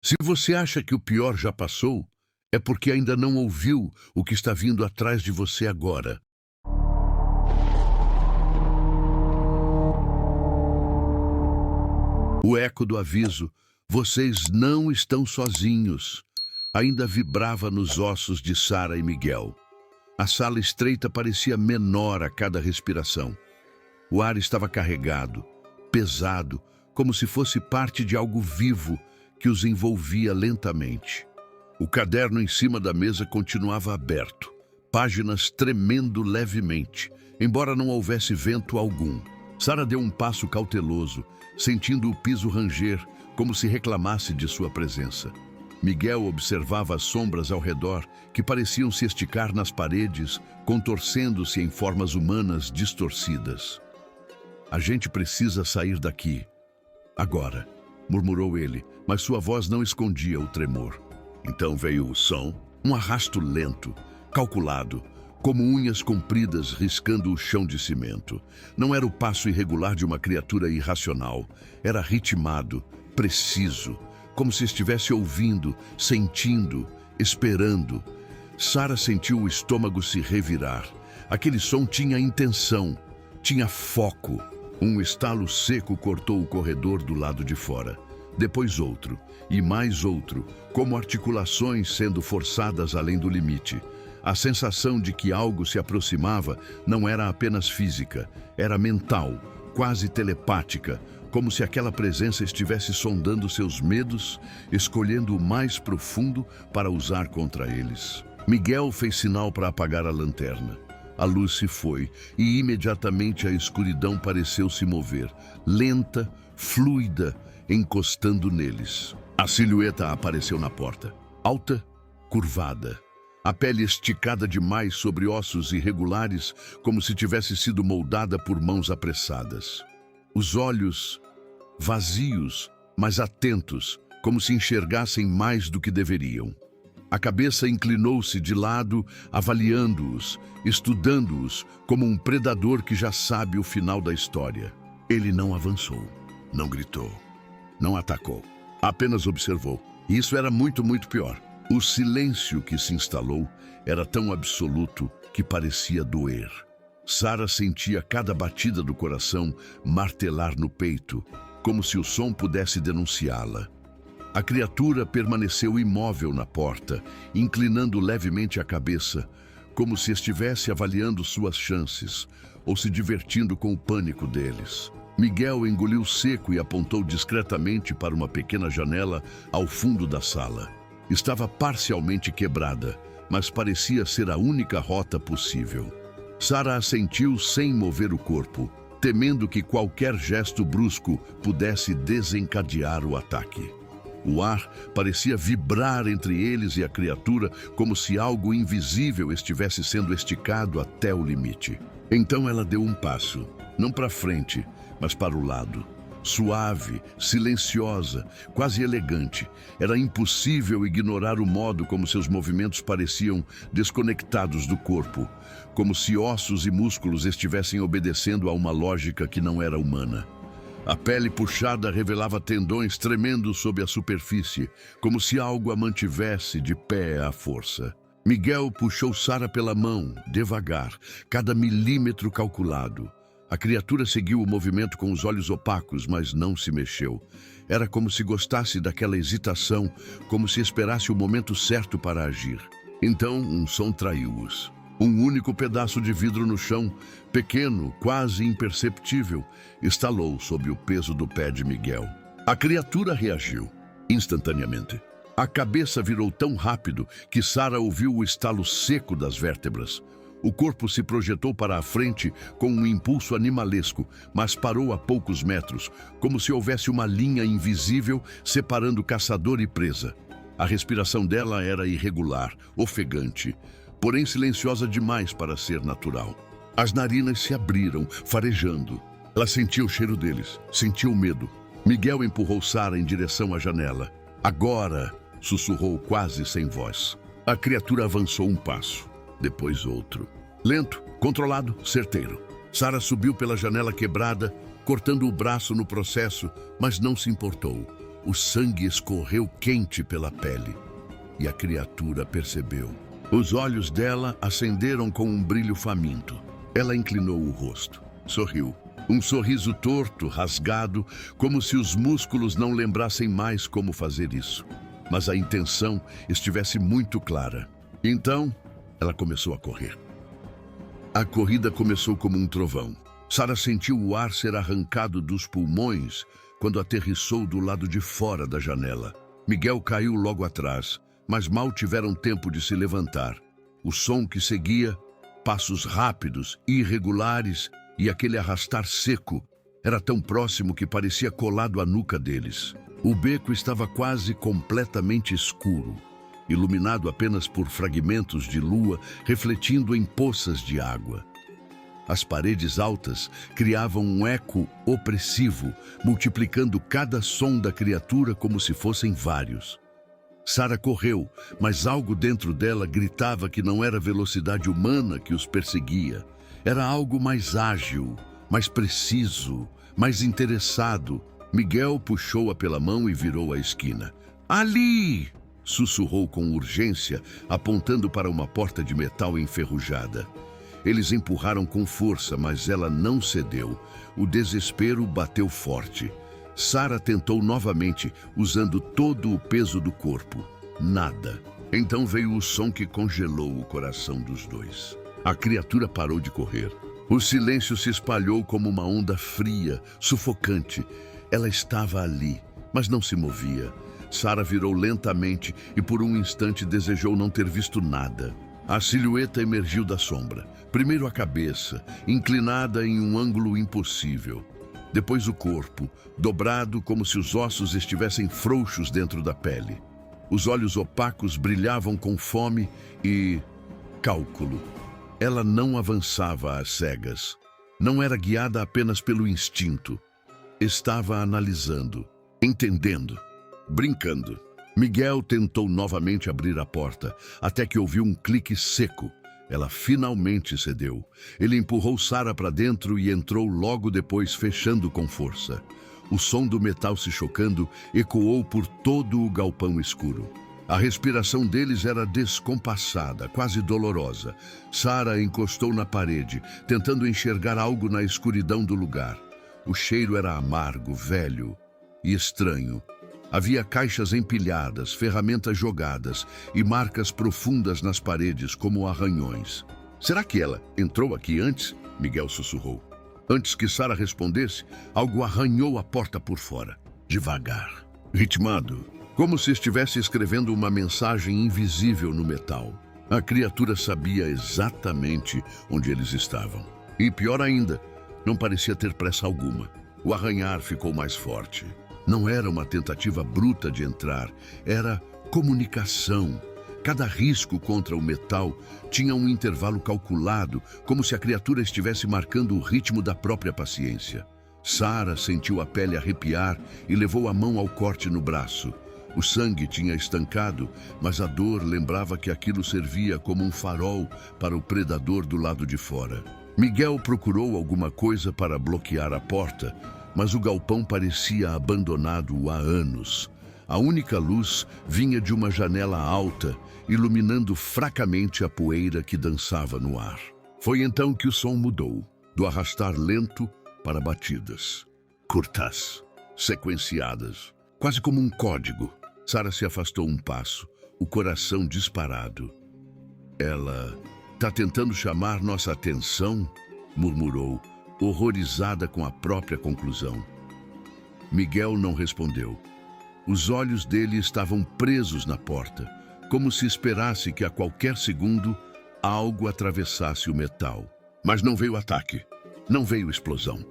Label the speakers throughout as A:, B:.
A: Se você acha que o pior já passou, é porque ainda não ouviu o que está vindo atrás de você agora. O eco do aviso, vocês não estão sozinhos, ainda vibrava nos ossos de Sarah e Miguel. A sala estreita parecia menor a cada respiração. O ar estava carregado, pesado, como se fosse parte de algo vivo que os envolvia lentamente. O caderno em cima da mesa continuava aberto, páginas tremendo levemente, embora não houvesse vento algum. Sarah deu um passo cauteloso, sentindo o piso ranger, como se reclamasse de sua presença. Miguel observava as sombras ao redor, que pareciam se esticar nas paredes, contorcendo-se em formas humanas distorcidas. A gente precisa sair daqui. Agora, murmurou ele, mas sua voz não escondia o tremor. Então veio o som, um arrasto lento, calculado, como unhas compridas riscando o chão de cimento. Não era o passo irregular de uma criatura irracional. Era ritmado, preciso, como se estivesse ouvindo, sentindo, esperando. Sarah sentiu o estômago se revirar. Aquele som tinha intenção, tinha foco. Um estalo seco cortou o corredor do lado de fora. Depois outro, e mais outro, como articulações sendo forçadas além do limite. A sensação de que algo se aproximava não era apenas física, era mental, quase telepática, como se aquela presença estivesse sondando seus medos, escolhendo o mais profundo para usar contra eles. Miguel fez sinal para apagar a lanterna. A luz se foi e imediatamente a escuridão pareceu se mover, lenta, fluida, encostando neles. A silhueta apareceu na porta, alta, curvada. A pele esticada demais sobre ossos irregulares, como se tivesse sido moldada por mãos apressadas. Os olhos vazios, mas atentos, como se enxergassem mais do que deveriam. A cabeça inclinou-se de lado, avaliando-os, estudando-os, como um predador que já sabe o final da história. Ele não avançou, não gritou, não atacou, apenas observou. E isso era muito, muito pior. O silêncio que se instalou era tão absoluto que parecia doer. Sarah sentia cada batida do coração martelar no peito, como se o som pudesse denunciá-la. A criatura permaneceu imóvel na porta, inclinando levemente a cabeça, como se estivesse avaliando suas chances, ou se divertindo com o pânico deles. Miguel engoliu seco e apontou discretamente para uma pequena janela ao fundo da sala. Estava parcialmente quebrada, mas parecia ser a única rota possível. Sarah assentiu sem mover o corpo, temendo que qualquer gesto brusco pudesse desencadear o ataque. O ar parecia vibrar entre eles e a criatura, como se algo invisível estivesse sendo esticado até o limite. Então ela deu um passo, não para frente, mas para o lado. Suave, silenciosa, quase elegante. Era impossível ignorar o modo como seus movimentos pareciam desconectados do corpo, como se ossos e músculos estivessem obedecendo a uma lógica que não era humana. A pele puxada revelava tendões tremendo sob a superfície, como se algo a mantivesse de pé à força. Miguel puxou Sarah pela mão, devagar, cada milímetro calculado. A criatura seguiu o movimento com os olhos opacos, mas não se mexeu. Era como se gostasse daquela hesitação, como se esperasse o momento certo para agir. Então, um som traiu-os. Um único pedaço de vidro no chão, pequeno, quase imperceptível, estalou sob o peso do pé de Miguel. A criatura reagiu, instantaneamente. A cabeça virou tão rápido que Sarah ouviu o estalo seco das vértebras. O corpo se projetou para a frente com um impulso animalesco, mas parou a poucos metros, como se houvesse uma linha invisível separando caçador e presa. A respiração dela era irregular, ofegante, porém silenciosa demais para ser natural. As narinas se abriram, farejando. Ela sentia o cheiro deles, sentia o medo. Miguel empurrou Sarah em direção à janela. Agora, sussurrou quase sem voz. A criatura avançou um passo, depois outro. Lento, controlado, certeiro. Sarah subiu pela janela quebrada, cortando o braço no processo, mas não se importou. O sangue escorreu quente pela pele e a criatura percebeu. Os olhos dela acenderam com um brilho faminto. Ela inclinou o rosto, sorriu. Um sorriso torto, rasgado, como se os músculos não lembrassem mais como fazer isso. Mas a intenção estivesse muito clara. Então, ela começou a correr. A corrida começou como um trovão. Sarah sentiu o ar ser arrancado dos pulmões quando aterrissou do lado de fora da janela. Miguel caiu logo atrás, mas mal tiveram tempo de se levantar. O som que seguia, passos rápidos, irregulares e aquele arrastar seco, era tão próximo que parecia colado à nuca deles. O beco estava quase completamente escuro, iluminado apenas por fragmentos de lua refletindo em poças de água. As paredes altas criavam um eco opressivo, multiplicando cada som da criatura como se fossem vários. Sarah correu, mas algo dentro dela gritava que não era a velocidade humana que os perseguia. Era algo mais ágil, mais preciso, mais interessado. Miguel puxou-a pela mão e virou a esquina. "Ali!" sussurrou com urgência, apontando para uma porta de metal enferrujada. Eles empurraram com força, mas ela não cedeu. O desespero bateu forte. Sarah tentou novamente, usando todo o peso do corpo. Nada. Então veio o som que congelou o coração dos dois. A criatura parou de correr. O silêncio se espalhou como uma onda fria, sufocante. Ela estava ali, mas não se movia. Sarah virou lentamente e por um instante desejou não ter visto nada. A silhueta emergiu da sombra. Primeiro a cabeça, inclinada em um ângulo impossível. Depois o corpo, dobrado como se os ossos estivessem frouxos dentro da pele. Os olhos opacos brilhavam com fome e cálculo. Ela não avançava às cegas. Não era guiada apenas pelo instinto. Estava analisando, entendendo, brincando. Miguel tentou novamente abrir a porta, até que ouviu um clique seco. Ela finalmente cedeu. Ele empurrou Sarah para dentro e entrou logo depois, fechando com força. O som do metal se chocando ecoou por todo o galpão escuro. A respiração deles era descompassada, quase dolorosa. Sarah encostou na parede, tentando enxergar algo na escuridão do lugar. O cheiro era amargo, velho e estranho. Havia caixas empilhadas, ferramentas jogadas e marcas profundas nas paredes como arranhões. "Será que ela entrou aqui antes?" Miguel sussurrou. Antes que Sarah respondesse, algo arranhou a porta por fora, devagar, ritmado, como se estivesse escrevendo uma mensagem invisível no metal. A criatura sabia exatamente onde eles estavam. E pior ainda, não parecia ter pressa alguma. O arranhar ficou mais forte. Não era uma tentativa bruta de entrar, era comunicação. Cada risco contra o metal tinha um intervalo calculado, como se a criatura estivesse marcando o ritmo da própria paciência. Sarah sentiu a pele arrepiar e levou a mão ao corte no braço. O sangue tinha estancado, mas a dor lembrava que aquilo servia como um farol para o predador do lado de fora. Miguel procurou alguma coisa para bloquear a porta, mas o galpão parecia abandonado há anos. A única luz vinha de uma janela alta, iluminando fracamente a poeira que dançava no ar. Foi então que o som mudou, do arrastar lento para batidas, curtas, sequenciadas, quase como um código. Sarah se afastou um passo, o coração disparado. "Ela está tentando chamar nossa atenção?" murmurou, horrorizada com a própria conclusão. Miguel não respondeu. Os olhos dele estavam presos na porta, como se esperasse que a qualquer segundo algo atravessasse o metal. Mas não veio ataque, não veio explosão.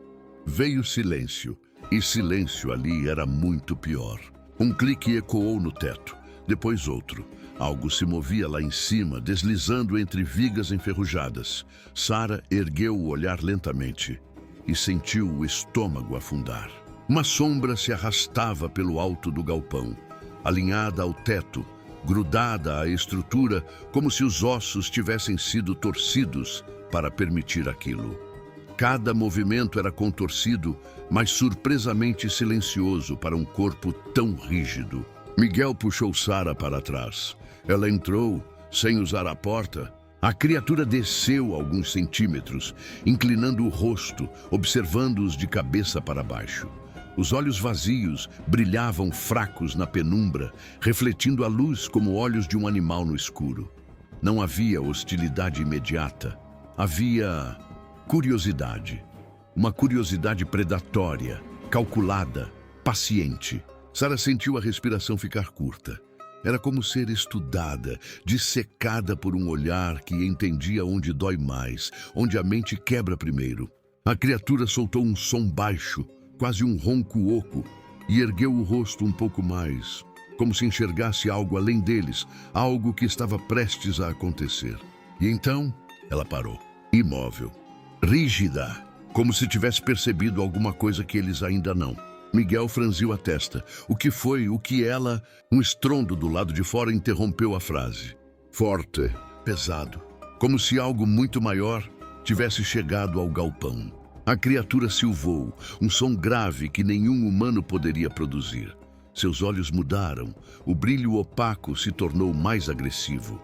A: Veio silêncio, e silêncio ali era muito pior. Um clique ecoou no teto, depois outro. Algo se movia lá em cima, deslizando entre vigas enferrujadas. Sarah ergueu o olhar lentamente e sentiu o estômago afundar. Uma sombra se arrastava pelo alto do galpão, alinhada ao teto, grudada à estrutura, como se os ossos tivessem sido torcidos para permitir aquilo. Cada movimento era contorcido, mas surpresamente silencioso para um corpo tão rígido. Miguel puxou Sara para trás. Ela entrou, sem usar a porta. A criatura desceu alguns centímetros, inclinando o rosto, observando-os de cabeça para baixo. Os olhos vazios brilhavam fracos na penumbra, refletindo a luz como olhos de um animal no escuro. Não havia hostilidade imediata. Havia curiosidade. Uma curiosidade predatória, calculada, paciente. Sara sentiu a respiração ficar curta. Era como ser estudada, dissecada por um olhar que entendia onde dói mais, onde a mente quebra primeiro. A criatura soltou um som baixo, quase um ronco oco, e ergueu o rosto um pouco mais, como se enxergasse algo além deles, algo que estava prestes a acontecer. E então, ela parou, imóvel, rígida, como se tivesse percebido alguma coisa que eles ainda não. Miguel franziu a testa. O que foi? O que ela... Um estrondo do lado de fora interrompeu a frase. Forte, pesado, como se algo muito maior tivesse chegado ao galpão. A criatura silvou, um som grave que nenhum humano poderia produzir. Seus olhos mudaram, o brilho opaco se tornou mais agressivo.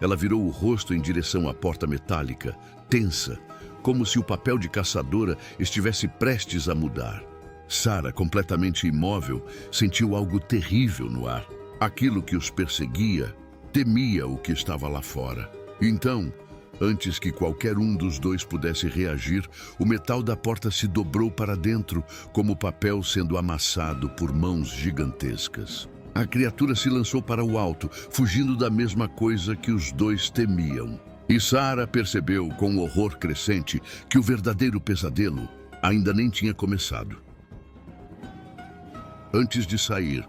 A: Ela virou o rosto em direção à porta metálica, tensa, como se o papel de caçadora estivesse prestes a mudar. Sara, completamente imóvel, sentiu algo terrível no ar. Aquilo que os perseguia, temia o que estava lá fora. Então, antes que qualquer um dos dois pudesse reagir, o metal da porta se dobrou para dentro, como papel sendo amassado por mãos gigantescas. A criatura se lançou para o alto, fugindo da mesma coisa que os dois temiam. E Sara percebeu, com horror crescente, que o verdadeiro pesadelo ainda nem tinha começado. Antes de sair,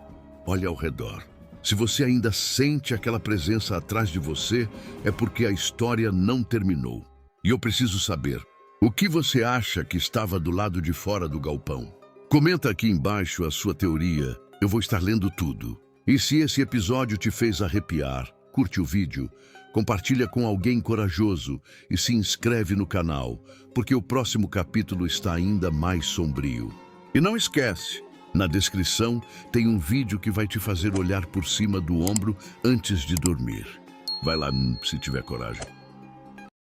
A: olhe ao redor. Se você ainda sente aquela presença atrás de você, é porque a história não terminou. E eu preciso saber, o que você acha que estava do lado de fora do galpão? Comenta aqui embaixo a sua teoria, eu vou estar lendo tudo. E se esse episódio te fez arrepiar, curte o vídeo, compartilha com alguém corajoso e se inscreve no canal, porque o próximo capítulo está ainda mais sombrio. E não esquece, na descrição tem um vídeo que vai te fazer olhar por cima do ombro antes de dormir. Vai lá, se tiver coragem.